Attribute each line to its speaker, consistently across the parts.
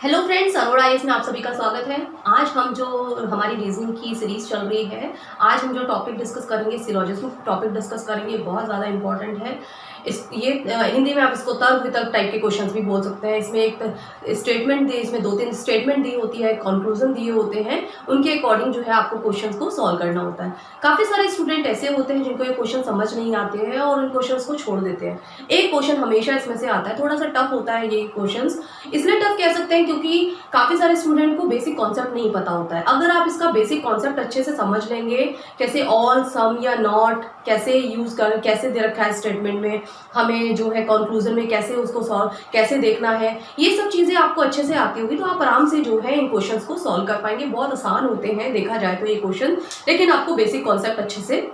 Speaker 1: Hello friends, Arora IAS में आप सभी का स्वागत है। आज हम जो हमारी रीजनिंग की सीरीज चल रही है, आज हम जो टॉपिक डिस्कस करेंगे, सिलोजिज्म टॉपिक डिस्कस करेंगे, बहुत ज़्यादा इंपॉर्टेंट है। हिंदी में आप इसको तर्क वितर्क टाइप के क्वेश्चंस भी बोल सकते हैं। इसमें एक स्टेटमेंट दी, इसमें 2-3 स्टेटमेंट दी होती है, कंक्लूजन दिए होते हैं, उनके अकॉर्डिंग जो है आपको क्वेश्चंस को सॉल्व करना होता है। काफ़ी सारे स्टूडेंट ऐसे होते हैं जिनको ये क्वेश्चन समझ नहीं आते हैं और उन क्वेश्चंस को छोड़ देते हैं। एक क्वेश्चन हमेशा इसमें से आता है, थोड़ा सा टफ होता है ये क्वेश्चंस। इसलिए टफ कह सकते हैं क्योंकि काफ़ी सारे स्टूडेंट को बेसिक कॉन्सेप्ट नहीं पता होता है। अगर आप इसका बेसिक कॉन्सेप्ट अच्छे से समझ लेंगे, कैसे ऑल, सम या नॉट कैसे यूज़ कर, कैसे दे रखा है स्टेटमेंट में, हमें जो है कंक्लूजन में कैसे उसको सॉल्व कैसे देखना है, ये सब चीज़ें आपको अच्छे से आती होगी तो आप आराम से जो है इन क्वेश्चंस को सॉल्व कर पाएंगे। बहुत आसान होते हैं देखा जाए तो ये क्वेश्चन, लेकिन आपको बेसिक कॉन्सेप्ट अच्छे से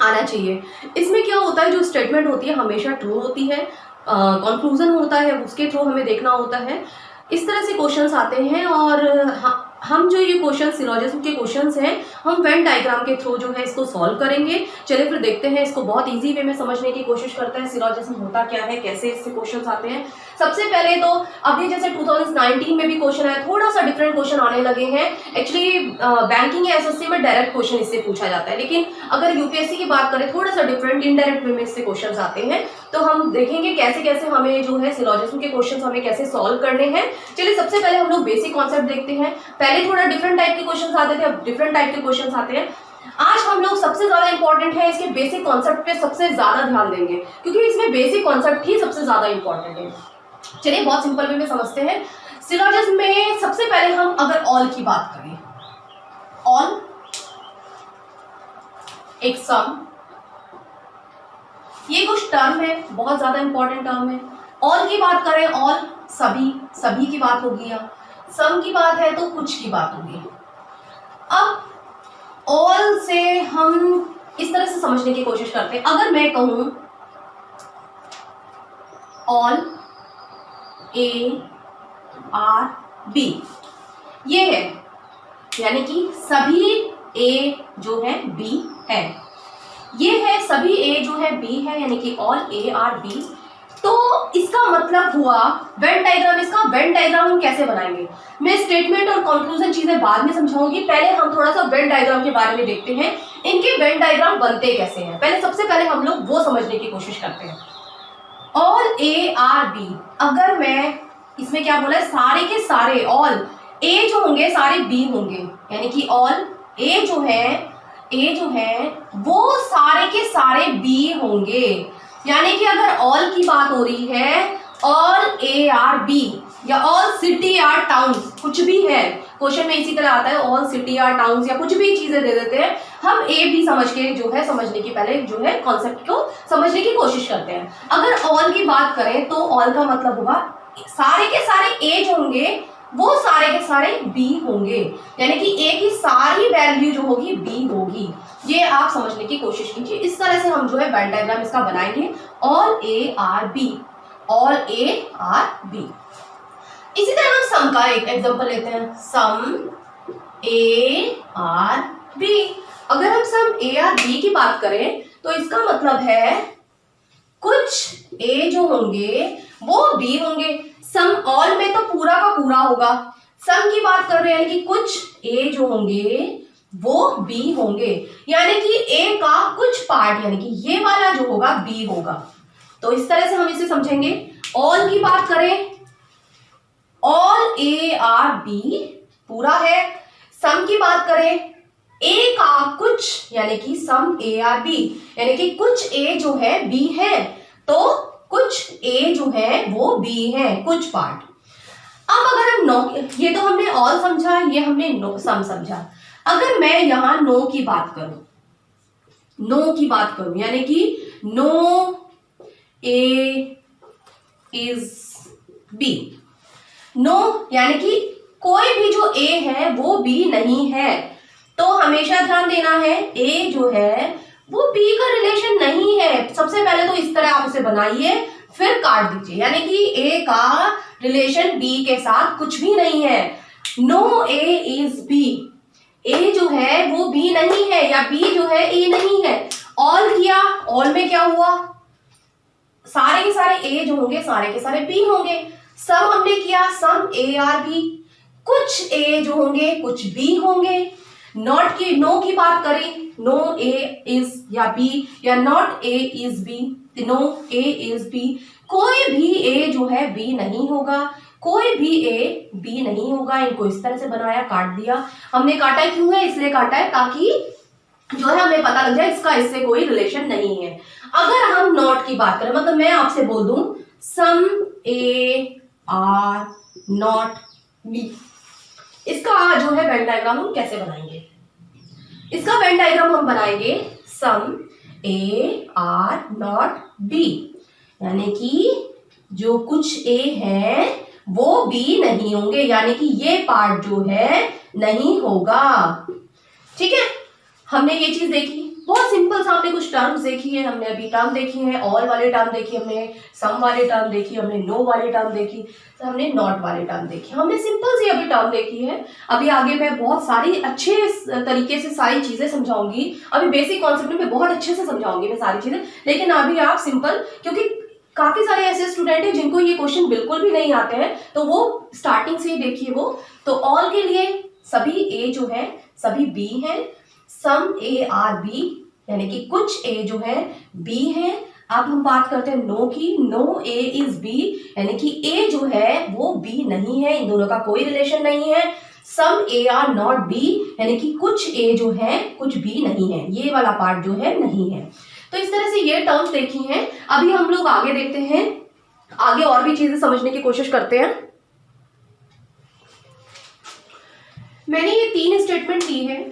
Speaker 1: आना चाहिए। इसमें क्या होता है, जो स्टेटमेंट होती है हमेशा ट्रू होती है, कंक्लूजन होता है उसके थ्रू हमें देखना होता है। इस तरह से क्वेश्चंस आते हैं और हम जो ये क्वेश्चन सिलोजिज्म के क्वेश्चंस हैं, हम वेन डायग्राम के थ्रू जो है इसको सॉल्व करेंगे। चलिए फिर देखते हैं, इसको बहुत इजी वे में समझने की कोशिश करते हैं। सिलोजिज्म होता क्या है, कैसे इससे क्वेश्चंस आते हैं। सबसे पहले तो अभी जैसे 2019 में भी क्वेश्चन आया, थोड़ा सा डिफरेंट क्वेश्चन आने लगे हैं। एक्चुअली बैंकिंग या एसएससी में डायरेक्ट क्वेश्चन इससे पूछा जाता है, लेकिन अगर यूपीएससी की बात करें थोड़ा सा डिफरेंट इनडायरेक्ट वे में इससे क्वेश्चन आते हैं। तो हम देखेंगे कैसे कैसे हमें जो है सिलोजिज्म के क्वेश्चन हमें कैसे सॉल्व करने हैं। चलिए सबसे पहले हम लोग बेसिक कॉन्सेप्ट देखते हैं। पहले थोड़ा डिफरेंट टाइप के क्वेश्चंस आते थे, अब डिफरेंट टाइप के क्वेश्चंस आते हैं। आज हम लोग सबसे ज्यादा इंपॉर्टेंट है इसके बेसिक कॉन्सेप्ट पे सबसे ज्यादा ध्यान देंगे, क्योंकि इसमें बेसिक कॉन्सेप्ट ही सबसे ज्यादा इंपॉर्टेंट है। चलिए बहुत सिंपल वे में समझते हैं। सिलोजिज्म में सबसे पहले हम अगर ऑल की बात करें, ऑल एक सम, ये कुछ टर्म है, बहुत ज्यादा इंपॉर्टेंट टर्म है। ऑल की बात करें, ऑल सभी, सभी की बात होगी। या सम की बात है तो कुछ की बात होगी। अब ऑल से हम इस तरह से समझने की कोशिश करते हैं। अगर मैं कहूं ऑल ए आर बी, ये है, यानी कि सभी ए जो है बी है, ये है सभी ए जो है बी है, यानी कि ऑल ए आर बी। तो इसका मतलब हुआ वेन डायग्राम। इसका वेन डायग्राम हम कैसे बनाएंगे, मैं स्टेटमेंट और कंक्लूजन चीजें बाद में समझाऊंगी। पहले हम थोड़ा सा वेन डायग्राम के बारे में देखते हैं, इनके वेन डायग्राम बनते कैसे हैं। पहले सबसे पहले हम लोग वो समझने की कोशिश करते हैं। ऑल ए आर बी, अगर मैं इसमें क्या बोला है, सारे के सारे ऑल ए जो होंगे सारे बी होंगे, यानी कि ऑल ए जो है वो सारे के सारे बी होंगे। यानी कि अगर ऑल की बात हो रही है, ऑल ए आर बी या ऑल सिटी आर टाउन्स, कुछ भी है क्वेश्चन में इसी तरह आता है, ऑल सिटी आर टाउन्स या कुछ भी चीजें दे देते हैं, हम ए बी समझ के जो है समझने की पहले जो है कॉन्सेप्ट को समझने की कोशिश करते हैं। अगर ऑल की बात करें तो ऑल का मतलब होगा सारे के सारे ए जो होंगे वो सारे के सारे बी होंगे, यानी कि ए की सारी वैल्यू जो होगी बी होगी। ये आप समझने की कोशिश कीजिए। इस तरह से हम जो है वेन डायग्राम इसका बनाएंगे, all A are B, all A are B. इसी तरह हम सम का एक एग्जांपल लेते हैं, सम ए आर बी। अगर हम सम ए आर बी की बात करें तो इसका मतलब है कुछ ए जो होंगे वो बी होंगे। सम ऑल में तो पूरा का पूरा होगा, सम की बात कर रहे हैं कि कुछ ए जो होंगे वो बी होंगे, यानी कि ए का कुछ पार्ट, यानी कि ये वाला जो होगा बी होगा। तो इस तरह से हम इसे समझेंगे। ऑल की बात करें, ऑल ए आर बी पूरा है। सम की बात करें, ए का कुछ, यानी कि सम ए आर बी, यानी कि कुछ ए जो है बी है, तो कुछ ए जो है वो बी है, कुछ पार्ट। अब अगर हम नो, ये तो हमने ऑल समझा, ये हमने नो सम समझा। अगर मैं यहां नो की बात करूं, यानी कि no A is B, no यानी कि कोई भी जो ए है वो बी नहीं है। तो हमेशा ध्यान देना है, ए जो है वो बी का रिलेशन नहीं है। सबसे पहले तो इस तरह आप इसे बनाइए, फिर काट दीजिए, यानी कि ए का रिलेशन बी के साथ कुछ भी नहीं है। नो ए इज बी, ए जो है वो बी नहीं है, या बी जो है ए नहीं है। ऑल किया, ऑल में क्या हुआ, सारे के सारे ए जो होंगे सारे के सारे बी होंगे। सम हमने किया, सम ए आर बी, कुछ ए जो होंगे कुछ बी होंगे। नॉट की, नो की बात करें, नो ए इज या बी, या not A is B, no A is B, कोई भी ए जो है बी नहीं होगा, कोई भी ए बी नहीं होगा। इनको इस तरह से बनाया, काट दिया। हमने काटा क्यों है? इसलिए काटा है ताकि जो है हमें पता लग जाए इसका इससे कोई रिलेशन नहीं है। अगर हम नॉट की बात करें, मतलब मैं आपसे बोल दूं सम ए आर नॉट बी, इसका जो है वेन डायग्राम हम कैसे बनाएंगे? इसका वेन डायग्राम हम बनाएंगे सम ए आर नॉट बी, यानी कि जो कुछ ए है वो बी नहीं होंगे, यानी कि ये पार्ट जो है नहीं होगा। ठीक है, हमने ये चीज देखी, बहुत सिंपल सा। हमने कुछ टर्म्स देखी है, हमने अभी टर्म देखी है, ऑल वाले टर्म देखी, हमने सम वाले टर्म देखी, हमने नो वाले टर्म देखी, हमने नॉट वाले टर्म देखी, हमने सिंपल सी अभी टर्म देखी है। अभी आगे मैं बहुत सारी अच्छे तरीके से सारी चीजें समझाऊंगी। अभी बेसिक कॉन्सेप्ट में बहुत अच्छे से समझाऊंगी मैं सारी चीजें, लेकिन अभी आप सिंपल, क्योंकि काफी सारे ऐसे स्टूडेंट हैं जिनको ये क्वेश्चन बिल्कुल भी नहीं आते हैं, तो वो स्टार्टिंग से ही देखिए वो। तो ऑल के लिए सभी ए जो है सभी बी है, सम ए आर बी, यानी कि कुछ ए जो है बी है। अब हम बात करते हैं नो की, नो ए इज बी, यानी कि ए जो है वो बी नहीं है, इन दोनों का कोई रिलेशन नहीं है। Some A are not be, यानी कि कुछ ए जो है कुछ बी नहीं है, ये वाला पार्ट जो है नहीं है। तो इस तरह से ये टर्म्स देखी हैं। अभी हम लोग आगे देखते हैं, आगे और भी चीजें समझने की कोशिश करते हैं। मैंने ये 3 स्टेटमेंट ली है,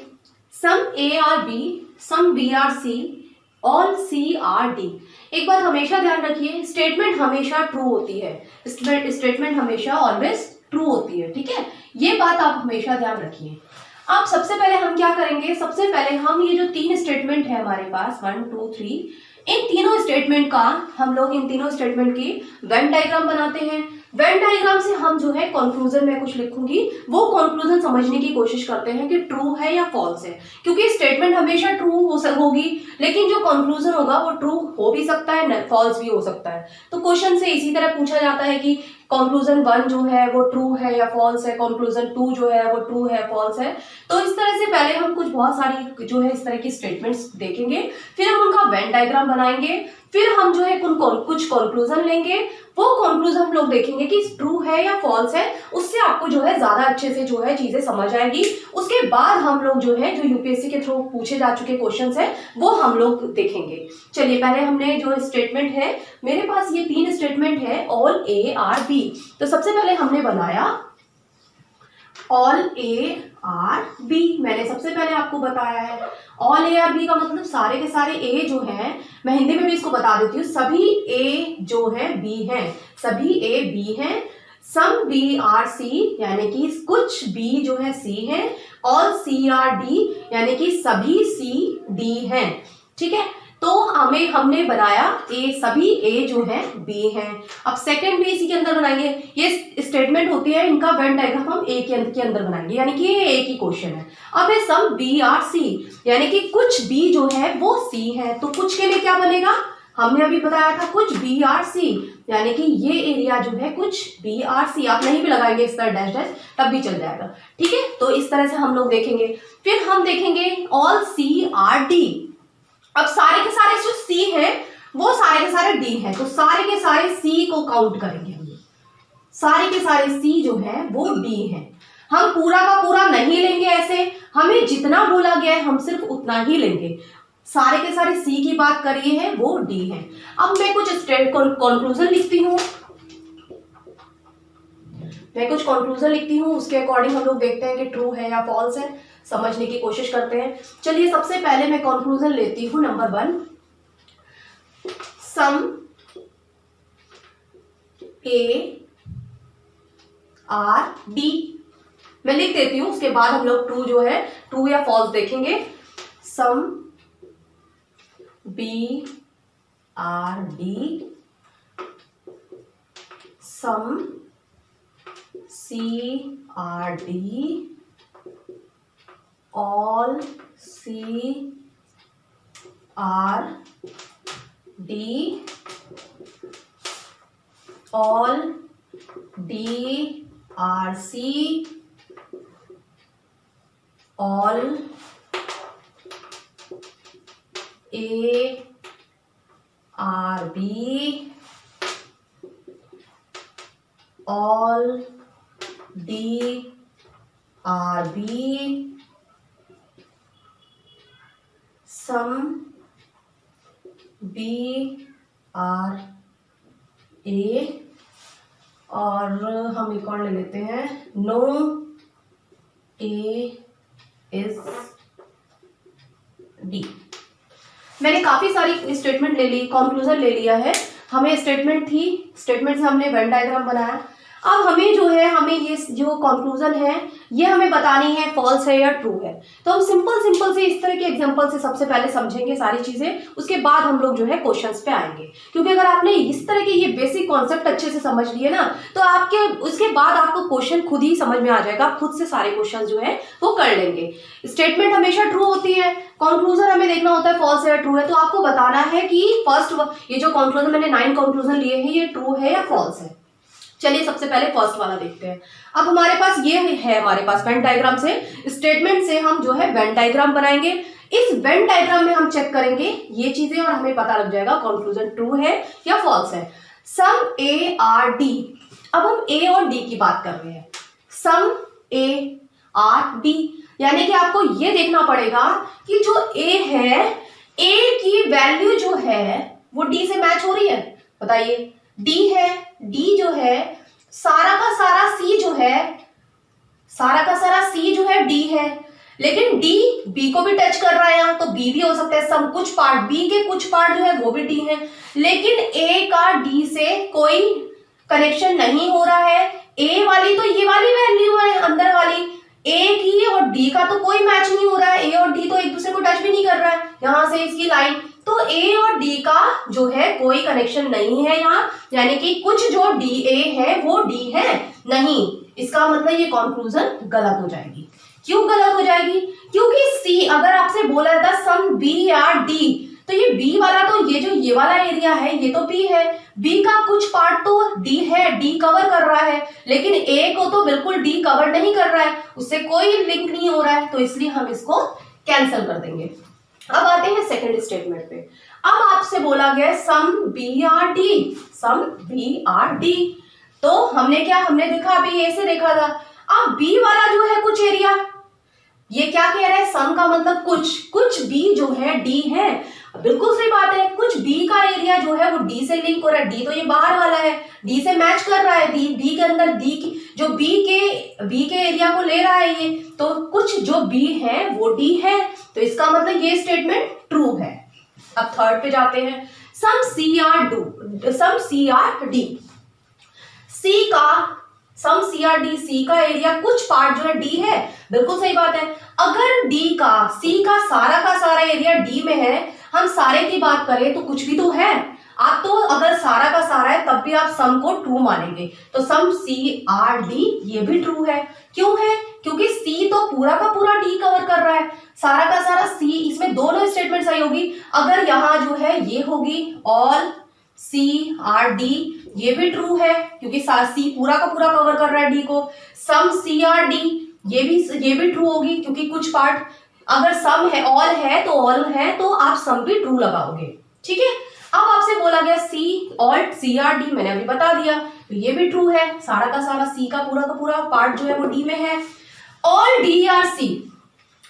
Speaker 1: some A are B, some B are C, all C are D. एक बात हमेशा ध्यान रखिए, स्टेटमेंट हमेशा ट्रू होती है, स्टेटमेंट हमेशा ऑलवेज ट्रू होती है। ठीक है, ये बात आप हमेशा ध्यान रखिए। अब सबसे पहले हम क्या करेंगे, सबसे पहले हम ये जो 3 स्टेटमेंट है हमारे पास 1 2 3, इन तीनों स्टेटमेंट का हम लोग इन तीनों स्टेटमेंट की वेन डायग्राम बनाते हैं। वेन डायग्राम से हम जो है कंक्लूजन में कुछ लिखूंगी, वो कंक्लूजन समझने की कोशिश करते हैं कि ट्रू है या फॉल्स है, क्योंकि स्टेटमेंट हमेशा ट्रू होगी, लेकिन जो कंक्लूजन होगा वो ट्रू हो भी सकता है, फॉल्स भी हो सकता है। तो क्वेश्चन से इसी तरह पूछा जाता है कि कंक्लूजन 1 जो है वो ट्रू है या फॉल्स है, कंक्लूजन 2 जो है वो ट्रू है फॉल्स है। तो इस तरह से पहले हम कुछ बहुत सारी जो है इस तरह की स्टेटमेंट्स देखेंगे, फिर हम उनका वेन डायग्राम बनाएंगे, फिर हम जो है कुछ कंक्लूजन लेंगे, वो कंक्लूजन हम लोग देखेंगे कि ट्रू है या फॉल्स है, उससे आपको जो है ज्यादा अच्छे से जो है चीजें समझ आएगी। उसके बाद हम लोग जो है जो यूपीएससी के थ्रू पूछे जा चुके क्वेश्चंस है वो हम लोग देखेंगे। चलिए, पहले हमने जो स्टेटमेंट है, मेरे पास ये 3 स्टेटमेंट है ऑल ए आर बी। तो सबसे पहले हमने बनाया ऑल ए आर बी, मैंने सबसे पहले आपको बताया है। ऑल ए आर बी का मतलब सारे के सारे ए जो है, मैं हिंदी में भी इसको बता देती हूँ, सभी ए जो है बी है, सभी ए बी है। सम बी आर सी, यानी कि कुछ बी जो है सी है। ऑल सी आर डी, यानी कि सभी सी डी है। ठीक है, तो हमने बनाया ए, सभी ए जो है बी है। अब सेकंड भी इसी के अंदर बनाएंगे, ये स्टेटमेंट होती है, इनका वेन डायग्राम हम ए के अंदर बनाएंगे, यानी कि ये ए की क्वेश्चन है। अब है सम बी आर सी, यानी कि कुछ बी जो है वो सी है, तो कुछ के लिए क्या बनेगा, हमने अभी बताया था कुछ बी आर सी, यानी कि ये एरिया जो है कुछ बी आर सी। आप नहीं भी लगाएंगे इस तरह डैश डैश तब भी चल जाएगा। ठीक है, तो इस तरह से हम लोग देखेंगे। फिर हम देखेंगे ऑल सी आर डी। अब सारे के सारे जो सी है वो सारे के सारे डी है, तो सारे के सारे सी को काउंट करेंगे हम। सारे के सारे सी जो है वो डी है। हम पूरा का पूरा नहीं लेंगे ऐसे, हमें जितना बोला गया है हम सिर्फ उतना ही लेंगे। सारे के सारे सी की बात करिए है वो डी है। अब मैं कुछ कंक्लूजन लिखती हूँ, उसके अकॉर्डिंग हम लोग देखते हैं कि ट्रू है या फॉल्स है, समझने की कोशिश करते हैं। चलिए, सबसे पहले मैं कंक्लूजन लेती हूँ number 1, some A are D, मैं लिख देती हूँ, उसके बाद हम लोग ट्रू जो है ट्रू या फॉल्स देखेंगे। Some B are D, some C are D, all C are D, all D R C all A R B all D R B sum B R A और हम एक और ले लेते हैं नो A इज D। मैंने काफी सारी स्टेटमेंट ले ली, कंक्लूजन ले लिया है। हमें स्टेटमेंट थी, स्टेटमेंट से हमने वेन डायग्राम बनाया। अब हमें जो है, हमें ये जो कंक्लूजन है ये हमें बतानी है फॉल्स है या ट्रू है। तो हम सिंपल से इस तरह के एग्जांपल से सबसे पहले समझेंगे सारी चीजें, उसके बाद हम लोग जो है क्वेश्चंस पे आएंगे। क्योंकि अगर आपने इस तरह के ये बेसिक कॉन्सेप्ट अच्छे से समझ लिए ना, तो आपके उसके बाद आपको क्वेश्चन खुद ही समझ में आ जाएगा, आप खुद से सारे क्वेश्चन जो है वो कर लेंगे। स्टेटमेंट हमेशा ट्रू होती है, कंक्लूजन हमें देखना होता है फॉल्स है या ट्रू है। तो आपको बताना है कि फर्स्ट ये जो कंक्लूजन मैंने 9 कंक्लूजन लिए हैं ये ट्रू है या फॉल्स है। चलिए सबसे पहले फर्स्ट वाला देखते हैं। अब हमारे पास ये है, हमारे पास वेन डायग्राम से, स्टेटमेंट से हम जो है वेन डायग्राम बनाएंगे। इस वेन डायग्राम में हम चेक करेंगे ये चीजें और हमें पता लग जाएगा कंक्लूजन ट्रू है या फॉल्स है। सम ए आर डी, अब हम ए और डी की बात कर रहे हैं। सम ए आर डी यानी कि आपको ये देखना पड़ेगा कि जो ए है, ए की वैल्यू जो है वो डी से मैच हो रही है। बताइए, डी है, डी जो है सारा का सारा सी जो है, सारा का सारा सी जो है डी है, लेकिन डी बी को भी टच कर रहा है यहाँ, तो बी भी हो सकता है। सम कुछ पार्ट बी के कुछ पार्ट जो है वो भी डी है, लेकिन ए का डी से कोई कनेक्शन नहीं हो रहा है। ए वाली तो ये वाली वैल्यू है अंदर वाली, ए की और डी का तो कोई मैच नहीं हो रहा है। ए और डी तो एक दूसरे को टच भी नहीं कर रहा है, यहां से इसकी लाइन, तो ए और डी का जो है कोई कनेक्शन नहीं है यहाँ, यानी कि कुछ जो डी ए है वो डी है नहीं। इसका मतलब ये कंक्लूजन गलत हो जाएगी। क्यों गलत हो जाएगी? क्योंकि सी अगर आपसे बोला था सम बी आर डी, तो ये बी वाला तो ये जो ये वाला एरिया है ये तो बी है, बी का कुछ पार्ट तो डी है, डी कवर कर रहा है, लेकिन ए को तो बिल्कुल डी कवर नहीं कर रहा है, उससे कोई लिंक नहीं हो रहा है, तो इसलिए हम इसको कैंसिल कर देंगे। अब आते हैं सेकंड स्टेटमेंट पे। अब आपसे बोला गया some B are D, some B are D, तो हमने हमने देखा अभी ए से देखा था। अब बी वाला जो है कुछ एरिया, ये क्या कह रहा है? सम का मतलब कुछ बी जो है डी है, बिल्कुल सही बात है। कुछ बी का एरिया जो है वो डी से लिंक हो रहा है, डी तो ये बाहर वाला है, डी से मैच कर रहा है, डी के अंदर डी की जो बी के एरिया को ले रहा है ये, तो कुछ जो बी है वो डी है, तो इसका मतलब ये स्टेटमेंट ट्रू है। अब थर्ड पे जाते हैं। सम सी आर डी, सी का सम सी आर डी, सी का एरिया कुछ पार्ट जो है डी है, बिल्कुल सही बात है। अगर डी का सी का सारा एरिया डी में है, हम सारे की बात करें तो कुछ भी तो है। आप तो अगर सारा का सारा है तब भी आप सम को ट्रू मानेंगे, तो सम सी आर डी ये भी ट्रू है। क्यों है? क्योंकि सी तो पूरा का पूरा डी कवर कर रहा है, सारा का सारा सी, इसमें दोनों स्टेटमेंट सही होगी। अगर यहाँ जो है ये होगी ऑल सी आर डी, ये भी ट्रू है क्योंकि सी पूरा का पूरा कवर कर रहा है डी को। सम सी आर डी ये भी ट्रू होगी क्योंकि कुछ पार्ट, अगर सम है ऑल है तो आप सम भी ट्रू लगाओगे। ठीक है। अब आपसे बोला गया सी ऑल सी आर डी, मैंने अभी बता दिया, तो ये भी ट्रू है, सारा का सारा सी का पूरा पार्ट जो है वो डी में है। ऑल डी आर सी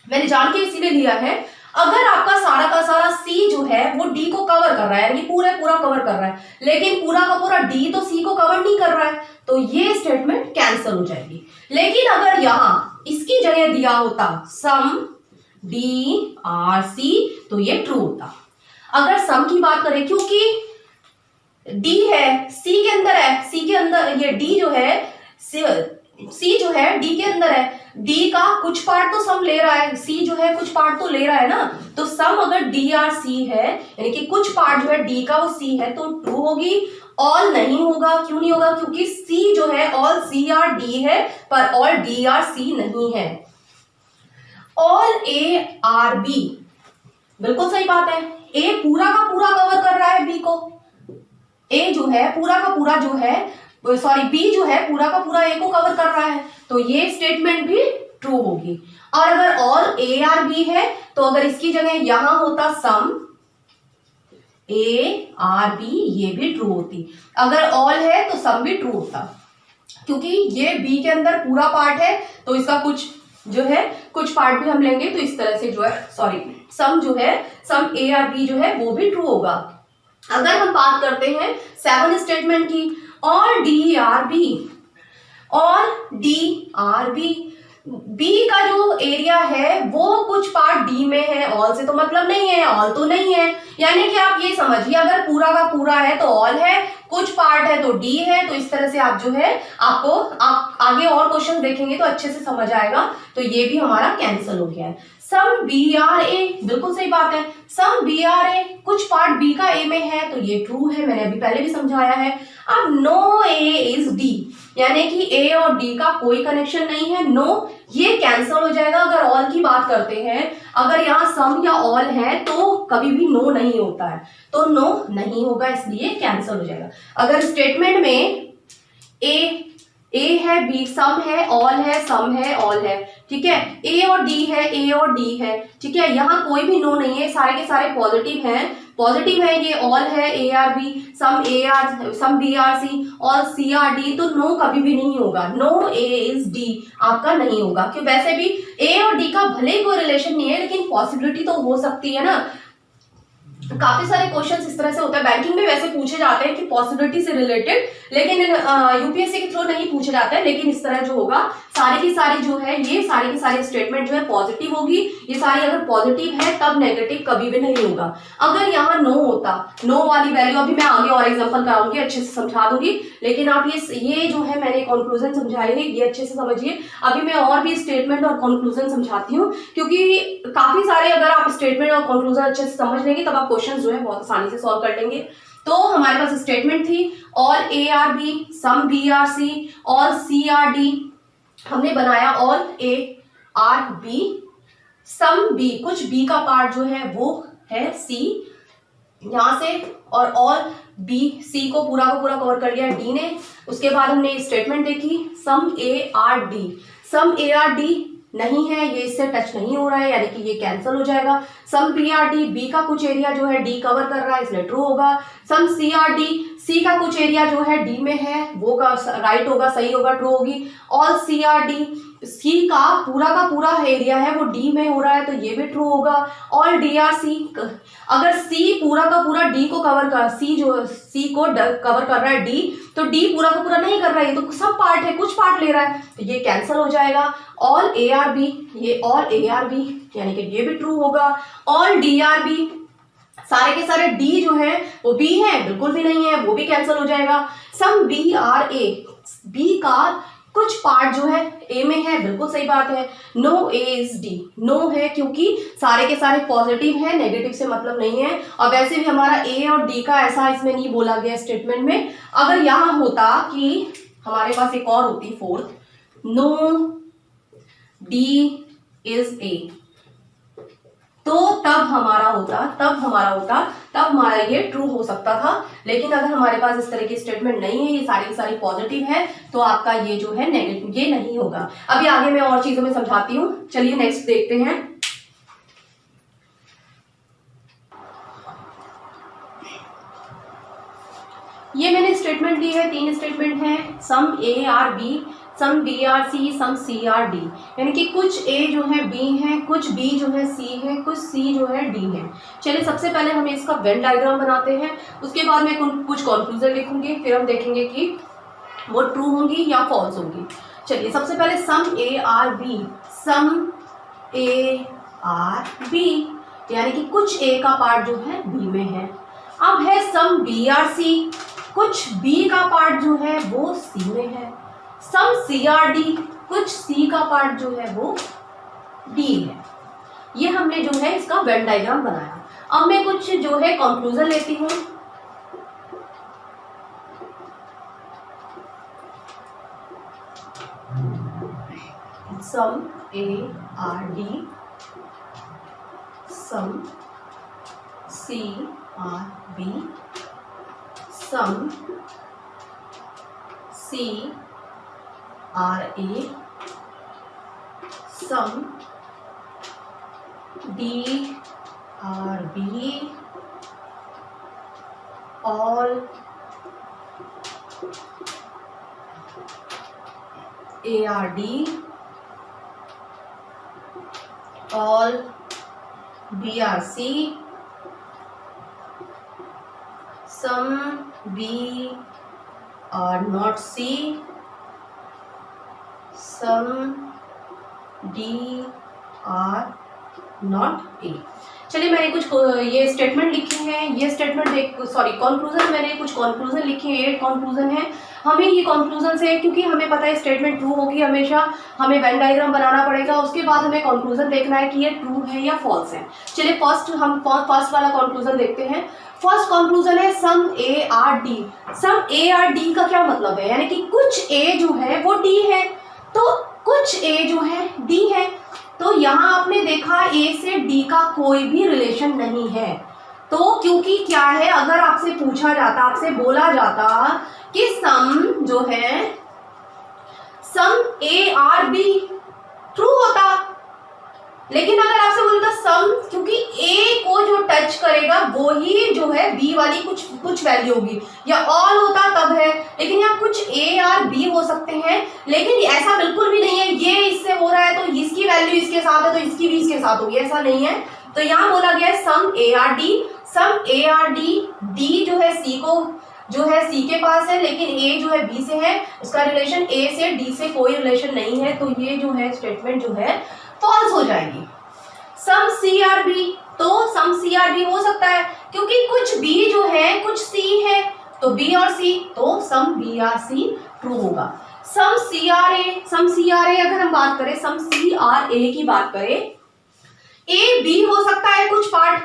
Speaker 1: मैंने जान के इसीलिए लिया है, अगर आपका सारा का सारा सी जो है वो डी को कवर कर रहा है, यानी पूरा कवर कर रहा है, लेकिन पूरा का पूरा डी तो सी को कवर नहीं कर रहा है, तो ये स्टेटमेंट कैंसिल हो जाएगी। लेकिन अगर यहां इसकी जगह दिया होता सम डी आर सी, तो ये ट्रू होता। अगर सम की बात करें, क्योंकि डी है सी के अंदर है, सी के अंदर ये डी जो है सी जो है डी के अंदर है, डी का कुछ पार्ट तो सम ले रहा है, सी जो है कुछ पार्ट तो ले रहा है ना, तो सम अगर डी आर सी है यानी कि कुछ पार्ट जो है डी का वो सी है, तो ट्रू होगी। ऑल नहीं होगा, क्यों नहीं होगा? क्योंकि सी जो है ऑल सी आर डी है पर ऑल डी आर सी नहीं है। ऑल ए आर बी, बिल्कुल सही बात है, ए पूरा का पूरा कवर कर रहा है बी को, ए जो है पूरा का पूरा जो है सॉरी बी जो है पूरा का पूरा ए को कवर कर रहा है, तो ये स्टेटमेंट भी ट्रू होगी। और अगर ऑल ए आर बी है तो अगर इसकी जगह यहां होता सम ए आर बी, ये भी ट्रू होती। अगर ऑल है तो सम भी ट्रू होता, क्योंकि ये बी के अंदर पूरा पार्ट है तो इसका कुछ जो है कुछ पार्ट भी हम लेंगे, तो इस तरह से जो है सॉरी सम जो है सम ए आर बी जो है वो भी ट्रू होगा। अगर हम बात करते हैं 7 स्टेटमेंट की, all D are B, all D are B, B का जो एरिया है वो कुछ पार्ट डी में है, ऑल से तो मतलब नहीं है, ऑल तो नहीं है। यानी कि आप ये समझिए अगर पूरा का पूरा है तो ऑल है, कुछ पार्ट है तो डी है। तो इस तरह से आप जो है आपको आप आगे और क्वेश्चन देखेंगे तो अच्छे से समझ आएगा। तो ये भी हमारा कैंसिल हो गया है। सम बी आर ए, बिल्कुल सही बात है, सम बी आर ए, कुछ पार्ट बी का ए में है तो ये ट्रू है, मैंने अभी पहले भी समझाया है। अब नो ए इज डी, यानी कि ए और डी का कोई कनेक्शन नहीं है, नो, ये कैंसिल हो जाएगा। अगर ऑल की बात करते हैं, अगर यहाँ सम या ऑल है तो कभी भी नो नहीं होता है, तो नो नहीं होगा, इसलिए कैंसिल हो जाएगा। अगर स्टेटमेंट में ए है, बी सम है, ऑल है, सम है, ऑल है, ठीक है, ए और डी है, ए और डी है, ठीक है, यहाँ कोई भी नो नहीं है, सारे के सारे पॉजिटिव हैं, पॉजिटिव है, ये ऑल है, A are B, some B are C, all C are D, तो नो कभी भी नहीं होगा, नो ए इज डी आपका नहीं होगा। क्यों, वैसे भी ए और डी का भले कोई रिलेशन नहीं है लेकिन पॉसिबिलिटी तो हो सकती है ना। काफी सारे क्वेश्चंस इस तरह से होता है, बैंकिंग में वैसे पूछे जाते हैं कि पॉसिबिलिटी से रिलेटेड, लेकिन यूपीएससी के थ्रू नहीं पूछे जाते हैं। लेकिन इस तरह जो होगा सारी की सारी जो है ये सारी की सारी स्टेटमेंट जो है पॉजिटिव होगी, ये सारी अगर पॉजिटिव है तब नेगेटिव कभी भी नहीं होगा। अगर यहाँ नो होता, नो वाली वैल्यू अभी मैं आगे और एग्जांपल कराऊंगी, अच्छे से समझा दूंगी, लेकिन आप ये जो है मैंने कंक्लूजन समझाई है ये अच्छे से समझिए। अभी मैं और भी स्टेटमेंट और कंक्लूजन समझाती हूँ, क्योंकि काफी सारे अगर आप स्टेटमेंट और कंक्लूजन अच्छे से समझ लेंगे तब आप क्वेश्चन जो है बहुत आसानी से सॉल्व कर लेंगे। तो हमारे पास स्टेटमेंट थी all A are B, some B are C, all C are D, हमने बनाया all A are B, some B, कुछ बी का पार्ट जो है वो है सी यहां से, और ऑल बी, सी को पूरा का पूरा कवर कर लिया डी ने। उसके बाद हमने स्टेटमेंट देखी some A are D, some A are D नहीं है, ये इससे टच नहीं हो रहा है, यानी कि ये कैंसिल हो जाएगा। Some B are D, B का कुछ एरिया जो है डी कवर कर रहा है, इसलिए ट्रू होगा। सम सी आर डी, सी का कुछ एरिया जो है डी में है वो का राइट होगा, सही होगा, ट्रू होगी। ऑल सी आर डी, सी का पूरा एरिया है वो डी में हो रहा है तो ये भी ट्रू होगा। ऑल डी आर सी, अगर सी पूरा का पूरा डी को कवर कर, सी को कवर कर रहा है डी, तो डी पूरा का पूरा नहीं कर रहा है, ये तो सब पार्ट है, कुछ पार्ट ले रहा है, तो ये कैंसिल हो जाएगा। ऑल ए आर बी, ये ऑल ए आर बी यानी कि ये भी ट्रू होगा। ऑल डी आर बी, सारे के सारे डी जो है वो बी है, बिल्कुल भी नहीं है, वो भी कैंसिल हो जाएगा। Some B are A, B का कुछ पार्ट जो है ए में है, बिल्कुल सही बात है। No A is D, no है क्योंकि सारे के सारे पॉजिटिव है, नेगेटिव से मतलब नहीं है। और वैसे भी हमारा ए और डी का ऐसा इसमें नहीं बोला गया स्टेटमेंट में। अगर यहाँ होता कि हमारे पास एक और होती fourth, no D is A, तो तब हमारा होता तब हमारा ये ट्रू हो सकता था। लेकिन अगर हमारे पास इस तरह की स्टेटमेंट नहीं है, ये सारी की सारी पॉजिटिव है, तो आपका ये जो है नेगेटिव, ये नहीं होगा। अभी आगे मैं और चीजों में समझाती हूँ, चलिए नेक्स्ट देखते हैं। ये मैंने स्टेटमेंट दी है, 3 स्टेटमेंट है, some A are B, some B are C, some C are D, यानी कि कुछ ए जो है बी है, कुछ बी जो है सी है, कुछ सी जो है डी है। चलिए सबसे पहले हम इसका वेन डायग्राम बनाते हैं, उसके बाद मैं कुछ कंक्लूजन लिखूंगी, फिर हम देखेंगे कि वो ट्रू होंगी या फॉल्स होंगी। चलिए सबसे पहले some A are B, some A are B, यानी कि कुछ ए का पार्ट जो है बी में है। अब है सम बी आर सी, कुछ बी का पार्ट जो है वो सी में है। सम सी आर डी, कुछ सी का पार्ट जो है वो डी है। ये हमने जो है इसका वेन डायग्राम बनाया। अब मैं कुछ जो है कंक्लूजन लेती हूँ। Some A are D, some C are B, some CRA, sum DRB, all ARD, all BRC, sum B or not C, sum D or not A। चलिए मैंने कुछ ये स्टेटमेंट लिखी है, ये स्टेटमेंट कंक्लूजन, मैंने कुछ कंक्लूजन लिखे हैं, 8 कंक्लूजन है। हमें ये कंक्लूजन से, क्योंकि हमें पता है स्टेटमेंट ट्रू होगी हमेशा, हमें वेन डायग्राम बनाना पड़ेगा, उसके बाद हमें कंक्लूजन देखना है कि ये ट्रू है या फॉल्स है। चलिए हम फर्स्ट वाला कंक्लूजन देखते हैं। फर्स्ट कंक्लूजन है some A are D. Some A are D का क्या मतलब है, यानी कि कुछ ए जो है वो डी है तो कुछ ए जो है डी है। तो यहाँ आपने देखा ए से डी का कोई भी रिलेशन नहीं है। तो क्योंकि क्या है, अगर आपसे पूछा जाता, आपसे बोला जाता कि सम जो है some A are B, true होता। लेकिन अगर आपसे बोलता सम, क्योंकि ए को जो टच करेगा वो ही जो है बी वाली कुछ वैल्यू होगी, या ऑल होता तब है। लेकिन यहाँ कुछ ए आर बी हो सकते हैं, लेकिन ऐसा बिल्कुल भी नहीं है ये इससे हो रहा है तो इसकी वैल्यू इसके साथ है तो इसकी भी इसके साथ होगी, ऐसा नहीं है। तो यहाँ बोला गया है some A are D. Some A are D, D जो है सी को जो है सी के पास है, लेकिन ए जो है बी से है, उसका रिलेशन ए से डी से कोई रिलेशन नहीं है, तो ये जो है स्टेटमेंट जो है फॉल्स हो जाएगी। सम सी आर बी, तो सम सी आर बी हो सकता है क्योंकि कुछ बी जो है कुछ सी है, तो बी और सी, तो some B are C true होगा। सम सी आर ए अगर हम बात करें, सम सी आर ए की बात करें, ए बी हो सकता है कुछ पार्ट,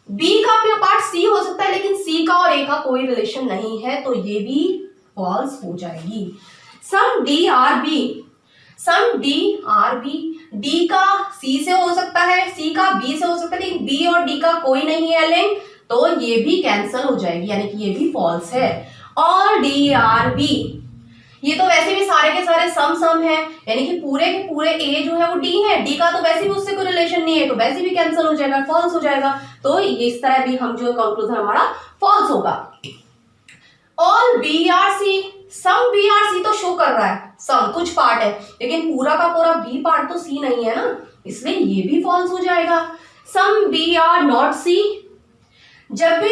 Speaker 1: बी का पार्ट सी हो सकता है, लेकिन सी का और ए का कोई रिलेशन नहीं है, तो ये भी फॉल्स हो जाएगी। सम D are B, some D are B, D का सी से हो सकता है, सी का बी से हो सकता है, लेकिन बी और डी का कोई नहीं है लिंक, तो ये भी कैंसिल हो जाएगी, यानी कि ये भी फॉल्स है। और डी आर बी, ये तो वैसे भी सारे के सारे सम है, यानी कि पूरे के पूरे ए जो है वो डी है, डी का तो वैसे भी उससे कोई रिलेशन नहीं है, तो वैसे भी कैंसिल हो जाएगा, फॉल्स हो जाएगा। तो इस तरह भी हम जो कंक्लूजन हमारा फॉल्स होगा। All B are C, some B are C तो शो कर रहा है सम कुछ पार्ट है, लेकिन पूरा का पूरा बी पार्ट तो सी नहीं है ना, इसलिए ये भी फॉल्स हो जाएगा। सम बी आर नॉट सी, जब भी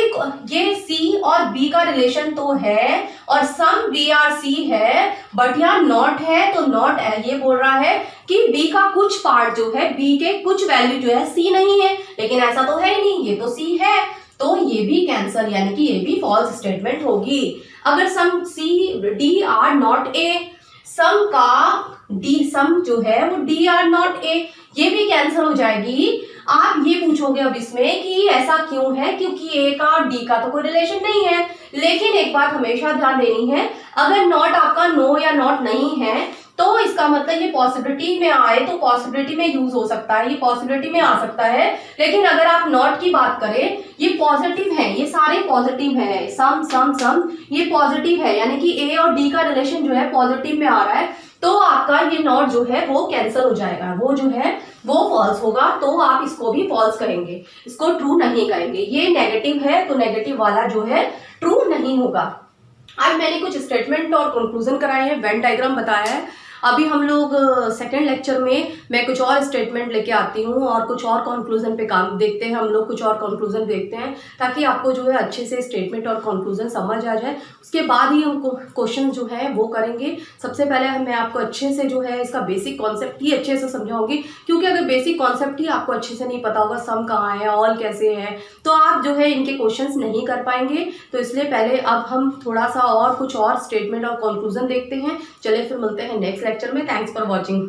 Speaker 1: ये सी और बी का रिलेशन तो है और सम बी आर सी है, बट यहाँ नॉट है, तो नॉट ये बोल रहा है कि बी का कुछ पार्ट जो है, बी के कुछ वैल्यू जो है सी नहीं है, लेकिन ऐसा तो है ही नहीं, ये तो सी है, तो ये भी कैंसल, यानी कि ये भी फॉल्स स्टेटमेंट होगी। अगर some C D are not A, some का डी, सम जो है वो डी आर नॉट ए, ये भी कैंसिल हो जाएगी। आप ये पूछोगे अब इसमें कि ऐसा क्यों है, क्योंकि ए का और डी का तो कोई रिलेशन नहीं है। लेकिन एक बात हमेशा ध्यान देनी है, अगर नॉट आपका नो या नॉट नहीं है तो इसका मतलब ये पॉसिबिलिटी में आए तो पॉसिबिलिटी में यूज हो सकता है, ये पॉसिबिलिटी में आ सकता है। लेकिन अगर आप नॉट की बात करें, ये पॉजिटिव है, ये सारे पॉजिटिव है, सम सम सम ये पॉजिटिव है, यानी कि ए और डी का रिलेशन जो है पॉजिटिव में आ रहा है, तो आपका ये नॉट जो है वो कैंसिल हो जाएगा, वो जो है वो फॉल्स होगा, तो आप इसको भी फॉल्स करेंगे, इसको ट्रू नहीं करेंगे। ये नेगेटिव है तो नेगेटिव वाला जो है ट्रू नहीं होगा। आज मैंने कुछ स्टेटमेंट और कंक्लूजन कराए हैं, वेन डायग्राम बताया है। अभी हम लोग सेकेंड लेक्चर में मैं कुछ और स्टेटमेंट लेके आती हूँ और कुछ और कंक्लूजन पे काम देखते हैं, हम लोग कुछ और कंक्लूजन देखते हैं, ताकि आपको जो है अच्छे से स्टेटमेंट और कंक्लूजन समझ आ जाए। उसके बाद ही हम क्वेश्चन जो है वो करेंगे। सबसे पहले मैं आपको अच्छे से जो है इसका बेसिक कॉन्सेप्ट ही अच्छे से समझाऊंगी, क्योंकि अगर बेसिक कॉन्सेप्ट ही आपको अच्छे से नहीं पता होगा, सम कहाँ है, ऑल कैसे है, तो आप जो है इनके क्वेश्चंस नहीं कर पाएंगे। तो इसलिए पहले अब हम थोड़ा सा और कुछ और स्टेटमेंट और कंक्लूजन देखते हैं। चलिए फिर मिलते हैं नेक्स्ट लेक्चर में। Thanks for watching.